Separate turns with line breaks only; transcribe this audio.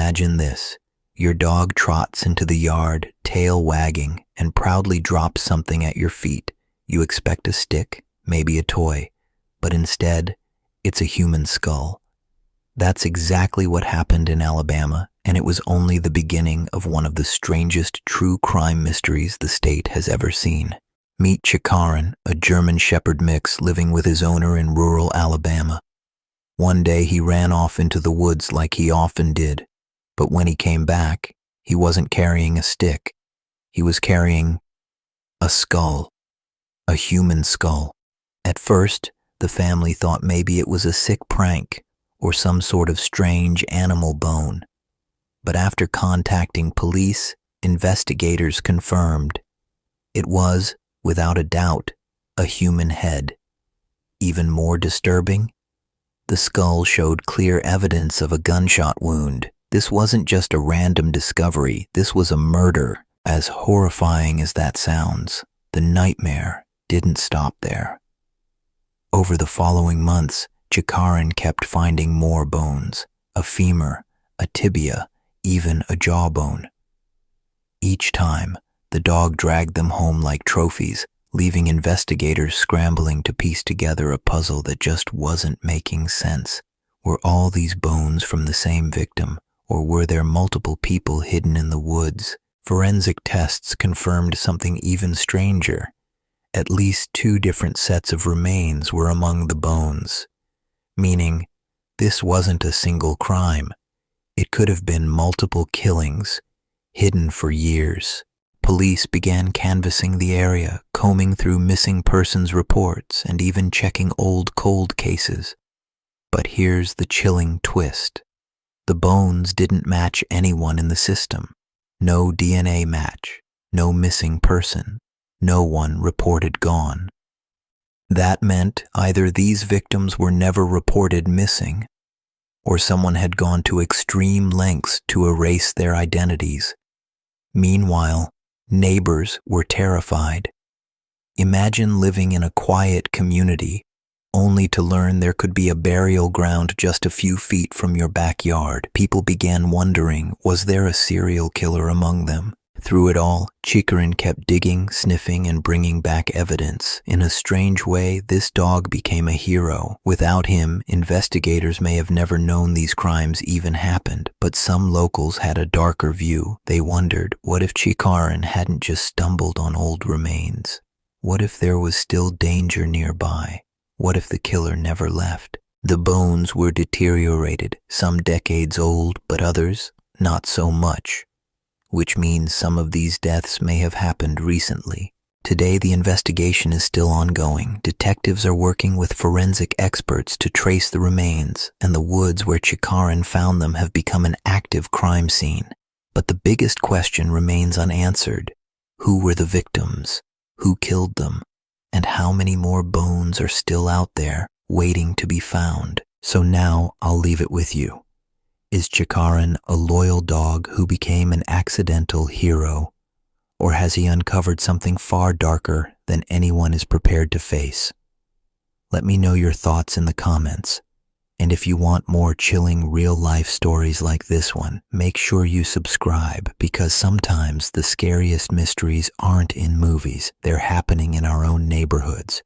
Imagine this. Your dog trots into the yard, tail wagging, and proudly drops something at your feet. You expect a stick, maybe a toy, but instead, it's a human skull. That's exactly what happened in Alabama, and it was only the beginning of one of the strangest true crime mysteries the state has ever seen. Meet Chicarin, a German Shepherd mix living with his owner in rural Alabama. One day he ran off into the woods like he often did, but when he came back, he wasn't carrying a stick. He was carrying a skull, a human skull. At first, the family thought maybe it was a sick prank or some sort of strange animal bone. But after contacting police, investigators confirmed it was, without a doubt, a human head. Even more disturbing, the skull showed clear evidence of a gunshot wound. This wasn't just a random discovery, this was a murder. As horrifying as that sounds, the nightmare didn't stop there. Over the following months, Chicarin kept finding more bones, a femur, a tibia, even a jawbone. Each time, the dog dragged them home like trophies, leaving investigators scrambling to piece together a puzzle that just wasn't making sense. Were all these bones from the same victim, or were there multiple people hidden in the woods? Forensic tests confirmed something even stranger. At least 2 different sets of remains were among the bones, meaning this wasn't a single crime. It could have been multiple killings, hidden for years. Police began canvassing the area, combing through missing persons reports, and even checking old cold cases. But here's the chilling twist. The bones didn't match anyone in the system. No DNA match, no missing person, no one reported gone. That meant either these victims were never reported missing, or someone had gone to extreme lengths to erase their identities. Meanwhile, neighbors were terrified. Imagine living in a quiet community, only to learn there could be a burial ground just a few feet from your backyard. People began wondering, was there a serial killer among them? Through it all, Chicarin kept digging, sniffing, and bringing back evidence. In a strange way, this dog became a hero. Without him, investigators may have never known these crimes even happened, but some locals had a darker view. They wondered, what if Chicarin hadn't just stumbled on old remains? What if there was still danger nearby? What if the killer never left? The bones were deteriorated, some decades old, but others not so much, which means some of these deaths may have happened recently. Today, the investigation is still ongoing. Detectives are working with forensic experts to trace the remains, and the woods where Chicarin found them have become an active crime scene. But the biggest question remains unanswered. Who were the victims? Who killed them? And how many more bones are still out there, waiting to be found? So now, I'll leave it with you. Is Chicarin a loyal dog who became an accidental hero? Or has he uncovered something far darker than anyone is prepared to face? Let me know your thoughts in the comments. And if you want more chilling real-life stories like this one, make sure you subscribe, because sometimes the scariest mysteries aren't in movies, they're happening in our own neighborhoods.